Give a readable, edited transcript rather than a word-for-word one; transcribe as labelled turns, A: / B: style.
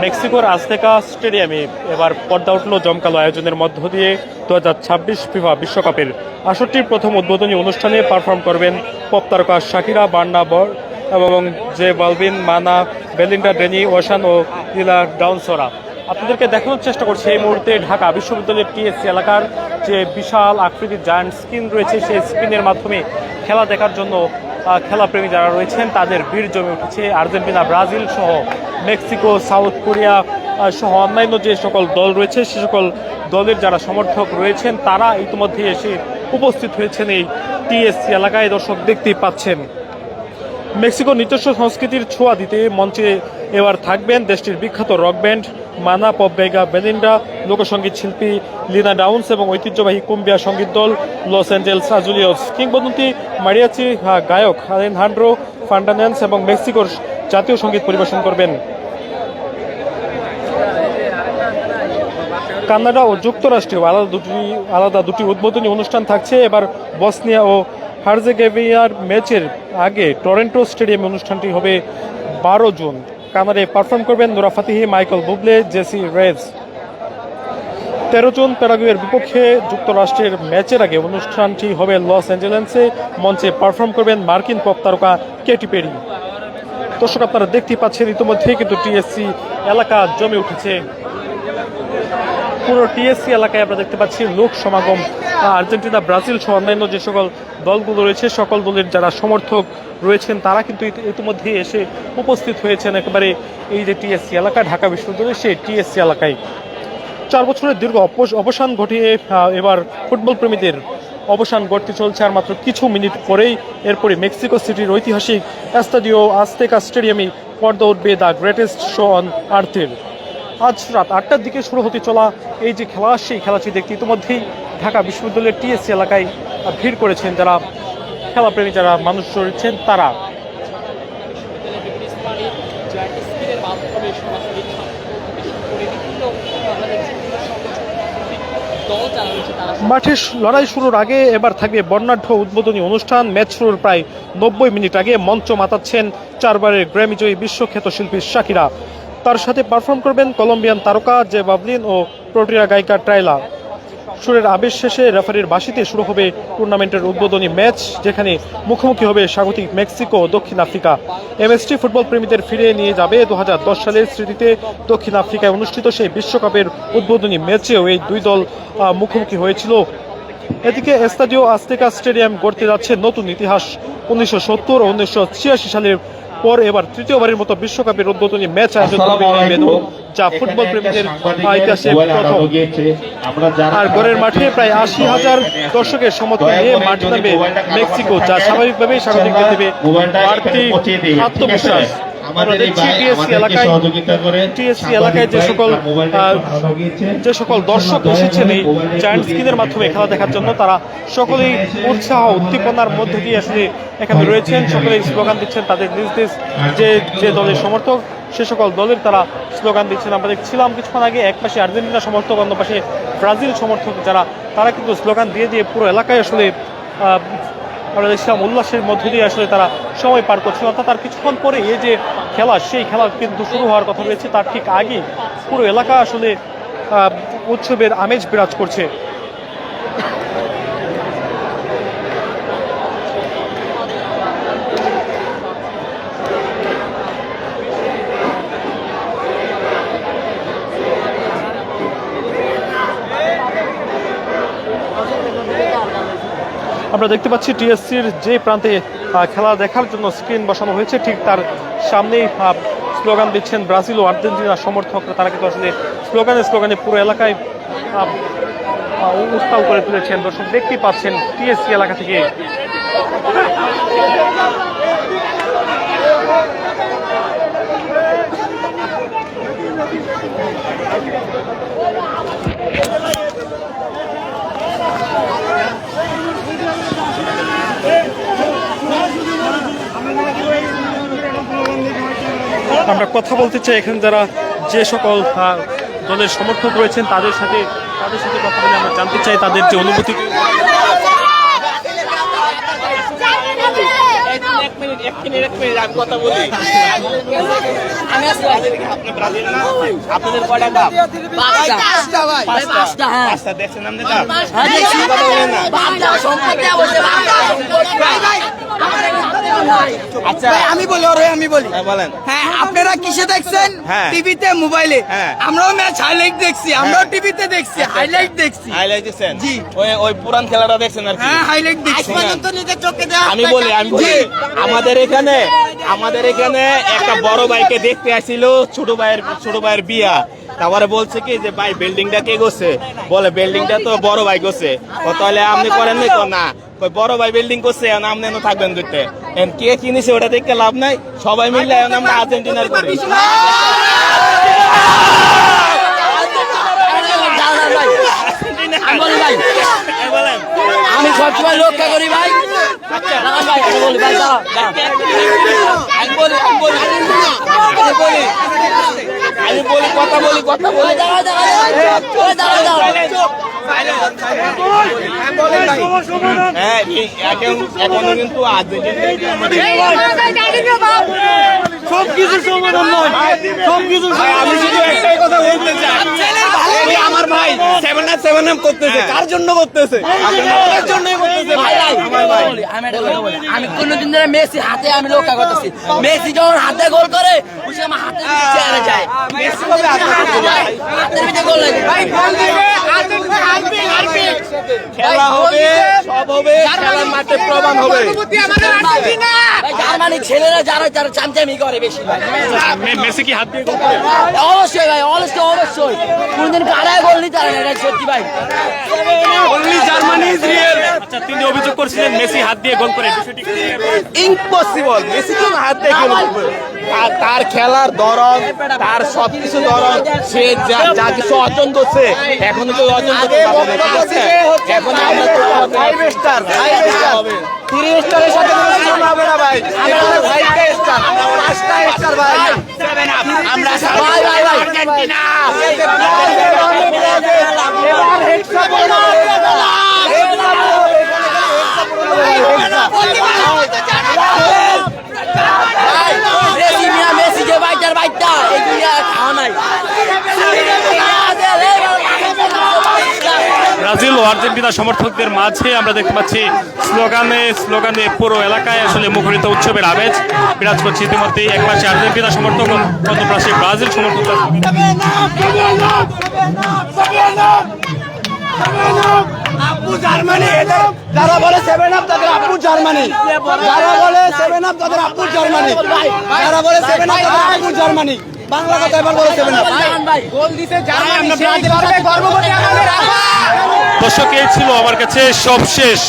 A: মেক্সিকোর আজতেকা স্টেডিয়ামে এবার পর্দা উঠল জমকালো আয়োজনের মধ্য দিয়ে 2026 ফিফা বিশ্বকাপের আসরটির প্রথম উদ্বোধনী অনুষ্ঠানে পারফর্ম করবেন পপ তারকা শাকিরা, বার্নাবর এবং জে বালভিন, মানা, বেলিন্ডা, ডেনি, ওশান ও ইলা ডাউনসরা। আপনাদেরকে দেখানোর চেষ্টা করছি এই মুহূর্তে ঢাকা বিশ্ববিদ্যালয়ের টিএসসি এলাকার যে বিশাল আকৃতির জায়ান্ট স্ক্রিন রয়েছে, সেই স্ক্রিনের মাধ্যমে খেলা দেখার জন্য খেলাপ্রেমী যারা রয়েছেন তাদের ভিড় জমে উঠেছে। আর্জেন্টিনা, ব্রাজিল সহ মেক্সিকো, সাউথ কোরিয়া সহ অন্যান্য যে সকল দল রয়েছে সে সকল দলের যারা সমর্থক রয়েছেন তারা ইতিমধ্যে এসে উপস্থিত হয়েছেন এই টিএসসি এলাকায়। দর্শক দেখতেই পাচ্ছেন মেক্সিকোর নিজস্ব সংস্কৃতির ছোঁয়া দিতে মঞ্চে এবার থাকবেন দেশটির বিখ্যাত রক ব্যান্ড মানা, পপ গায়িকা বেলিন্ডা, লোকসঙ্গীত শিল্পী লিনা ডাউন্স এবং ঐতিহ্যবাহী কুম্বিয়া সঙ্গীত দল লস অ্যাঞ্জেলস আজুলিওস, কিংবদন্তি মারিয়াচি গায়ক আলেনহান্ড্রো ফান্টানেন্স এবং মেক্সিকোর জাতীয় সঙ্গীত পরিবেশন করবেন। কানাডা ও যুক্তরাষ্ট্রেও আলাদা দুটি উদ্বোধনী অনুষ্ঠান থাকছে। এবার বসনিয়া ও হার্জেগোভিনার ম্যাচের আগে টরন্টো স্টেডিয়ামে অনুষ্ঠানটি হবে 12 জুন। কানাডায় পারফর্ম করবেন Nora Fatehi, Michael Buble, Jessie Reyez. 13 জুন প্যারাগুয়ের বিপক্ষে যুক্তরাষ্ট্রের ম্যাচের আগে অনুষ্ঠানটি হবে লস অ্যাঞ্জেলেসে। মঞ্চে পারফর্ম করবেন মার্কিন পপ তারকা কেটি পেরি। দর্শক আপনারা দেখতেই পাচ্ছেন ইতিমধ্যেই কিন্তু টিএসসি এলাকা জমে উঠেছে। পুরো টিএসসি এলাকায় আমরা দেখতে পাচ্ছি লোক সমাগম। আর্জেন্টিনা, ব্রাজিল সহ অন্যান্য যে সকল দলগুলো রয়েছে সকল দলের যারা সমর্থক রয়েছেন তারা কিন্তু ইতিমধ্যেই এসে উপস্থিত হয়েছেন একেবারে এই যে টিএসসি এলাকা, ঢাকা বিশ্ববিদ্যালয়ের সেই টিএসসি এলাকায়। 4 বছরের দীর্ঘ অবসান ঘটিয়ে এবার ফুটবল প্রেমীদের অবসান ঘটতে চলছে আর মাত্র কিছু মিনিট পরেই এরপরে মেক্সিকো সিটির ঐতিহাসিক এস্তাদিও আজতেকা স্টেডিয়ামে পর্দা উঠবে দ্য গ্রেটেস্ট শো অন আর্থের। আজ রাত 8টার দিকে শুরু হতে চলা এই যে খেলা, সেই খেলাটি দেখতে ইতিমধ্যেই ঢাকা বিশ্ববিদ্যালয়ের টিএসসি এলাকায় ভিড় করেছেন যারা খেলাপ্রেমী যারা মানুষ রয়েছেন তারা। মাঠে লড়াই শুরুর আগে এবার থাকবে বর্ণাঢ্য উদ্বোধনী অনুষ্ঠান। ম্যাচ শুরুর প্রায় 90 মিনিট আগে মঞ্চ মাতাচ্ছেন 4 বারের গ্র্যামিজয়ী বিশ্বখ্যাত শিল্পী শাকিরা। তার সাথে পারফর্ম করবেন কলম্বিয়ান তারকা জে বাবলিন ও প্রোটিয়া গায়িকা ট্রাইলা। সুরের আবেশ শেষে রেফারির বাঁশিতে শুরু হবে টুর্নামেন্টের উদ্বোধনী ম্যাচ, যেখানে মুখোমুখি হবে স্বাগতিক মেক্সিকো ও দক্ষিণ আফ্রিকা। এমএসটি ফুটবল প্রেমীদের ফিরিয়ে নিয়ে যাবে 2010 সালের স্মৃতিতে। দক্ষিণ আফ্রিকায় অনুষ্ঠিত সেই বিশ্বকাপের উদ্বোধনী ম্যাচেও এই দুই দল মুখোমুখি হয়েছিল। এদিকে এস্তাদিও আজতেকা স্টেডিয়াম গড়তে যাচ্ছে নতুন ইতিহাস। 1970 ও 1986 সালের পর এবার তৃতীয়বারের মতো বিশ্বকাপের উদ্বোধনী ম্যাচ আয়োজন করবে যা ফুটবল প্রেমীদের ইতিহাসে প্রথম। আর গড়ের মাঠে প্রায় 80,000 দর্শকের সমর্থন নিয়ে মাঠ নামবে মেক্সিকো, যা স্বাভাবিকভাবেই স্বাগতিকদের দেবে বাড়তি আত্মবিশ্বাস। আমরা দেখছি টিএসসি এলাকায় যে সকল দর্শক এসেছেন এই জায়ান্ট স্ক্রিনের মাধ্যমে খেলা দেখার জন্য তারা সকলেই উৎসাহ উদ্দীপনার মধ্যে দিয়ে আসলে এখানে রয়েছেন। সকলেই স্লোগান দিচ্ছেন তাদের নিজ নিজ যে দলের সমর্থক সে সকল দলের তারা স্লোগান দিচ্ছেন। আমরা দেখছিলাম কিছুক্ষণ আগে এক পাশে আর্জেন্টিনা সমর্থক, অন্য পাশে ব্রাজিল সমর্থক যারা তারা কিন্তু স্লোগান দিয়ে দিয়ে পুরো এলাকায় আসলে আমরা দেখছিলাম উল্লাসের মধ্যে দিয়ে আসলে তারা সময় পার করছিল। অর্থাৎ তার কিছুক্ষণ পরে এই যে খেলা, সেই খেলা কিন্তু শুরু হওয়ার কথা রয়েছে, তার ঠিক আগে পুরো এলাকা আসলে উৎসবের আমেজ বিরাজ করছে। আমরা দেখতে পাচ্ছি টিএসসির যে প্রান্তে খেলা দেখার জন্য স্ক্রিন বসানো হয়েছে ঠিক তার সামনেই স্লোগান দিচ্ছেন ব্রাজিল ও আর্জেন্টিনার সমর্থকরা। তারা কিন্তু আসলে স্লোগানে পুরো এলাকায় উত্তাল করে তুলেছেন। দর্শক দেখতেই পাচ্ছেন টিএসসি এলাকা থেকে আমরা কথা বলতে চাই এখানে যারা যে সকল দলের সমর্থক রয়েছেন তাদের সাথে কথা বলে আমরা জানতে চাই তাদের যে অনুভূতি।
B: আমি কথা বলি। আপনি ব্রাজিল না? আপনাদের কয়টা কাপ? পাঁচটা। দেখছেন আপনি কাপ? কথা বলেন না। আচ্ছা
C: আমি বলি
B: বলেন।
C: হ্যাঁ, আপনারা কিসে দেখছেন?
B: হ্যাঁ।
C: টিভিতে, মোবাইলে।
B: হ্যাঁ।
C: আমরাও ম্যাচ হাইলাইট দেখছি, আমরাও টিভিতে দেখছি, হাইলাইট দেখছি।
B: হাইলাইট দেখছেন?
C: জি।
B: ওই পুরান খেলাটা দেখছেন আর কি?
C: হ্যাঁ, হাইলাইট দেখছি।
B: আমি বলি আমাদের এখানে একটা বড় ভাইকে দেখতে আসছিল, ছোট ভাইয়ের বিয়া। তারপরে বলছে কি যে ভাই বিল্ডিংটা কে করছে? বলে বিল্ডিংটা তো বড় ভাই করছে। ও তাহলে আপনি করেন নাই? তো না, ওই বড় ভাই বিল্ডিং করছে, এখন আপনি এনে থাকবেন দেখতে। কে কিনেছে ওটা দেখতে লাভ নাই, সবাই মিললে এখন আমরা আর্জেন্টিনার করি। বলেন।
D: আমি সবসময় রক্ষা করি ভাই।
B: আমি বলি কথা বলি। হ্যাঁ, এখনো কিন্তু
A: সবকিছু সমাধান নয়, সবকিছু
B: আমি শুধু একটাই কথা বলতে চাই, আমার ভাই 7 করতেছে, কার জন্য করতেছে? আপনার জন্যই করতেছে ভাই। আমার ভাই
D: আমি কোনদিন ধরে মেসি হাতে আমি রক্ষা করতেছি। মেসি যখন হাতে গোল করে বুঝে আমার হাতে চেয়ারে যায়, হাতের ভিতরে গোল লাগে।
B: খেলা হবে, সব হবে, খেলার মাঠে প্রমাণ হবে।
D: ভাই জার্মানির ছেলেরা যারা চামচামি করে বেশি ভাই।
A: মেসি কি হাত দিয়ে গোল করে?
D: অবশ্যই ভাই, অবশ্যই কোনদিন কারায় গোল নিতে পারে না, এটা সত্যি ভাই।
A: আচ্ছা, তিনি অভিযোগ করছিলেন মেসি হাত দিয়ে গোল করে, বিষয়টি কি?
B: ইম্পসিবল। মেসি কেন হাত দিয়ে গোল করবে? তার খেলার ধরন, তার সবকিছু ধরন, সে যা কিছু অর্জন করছে এখনো তো অর্জন করতে পারবে না, ঠিক আছে? এখন আমরা তো 5 স্টার 3 স্টারের সাথে কোনো হবে না ভাই। আমরা 5 স্টার, আমরা 5টা স্টার ভাই। আমরা
D: ভাই
B: আর্জেন্টিনা
D: মেসি যে বাইটার বাইটা এই দুনিয়া খাওয়া নাই।
A: ব্রাজিল ও আর্জেন্টিনা সমর্থকদের মাঝে আমরা দেখতে পাচ্ছি স্লোগানে পুরো এলাকায় আসলে মুখরিত উৎসবের আমেজ বিরাজ করছে। ইতিমধ্যে এক পাশে আর্জেন্টিনা সমর্থক, অন্য পাশে ব্রাজিল সমর্থক।
C: আপু জার্মানি, যারা বলে 7 আপ তাদের আপু জার্মানি, যারা বলে 7 আপ তাদের আপু জার্মানি, যারা বলে 7 আপ তাদের আপু জার্মানি। বাংলা কথা এবার বলে 7 আপ। গোল দিতে জার্মানি, সেই গর্বে গর্ববতী আমাদের আপা।
A: দর্শক, এই ছিল আমার কাছে সবশেষ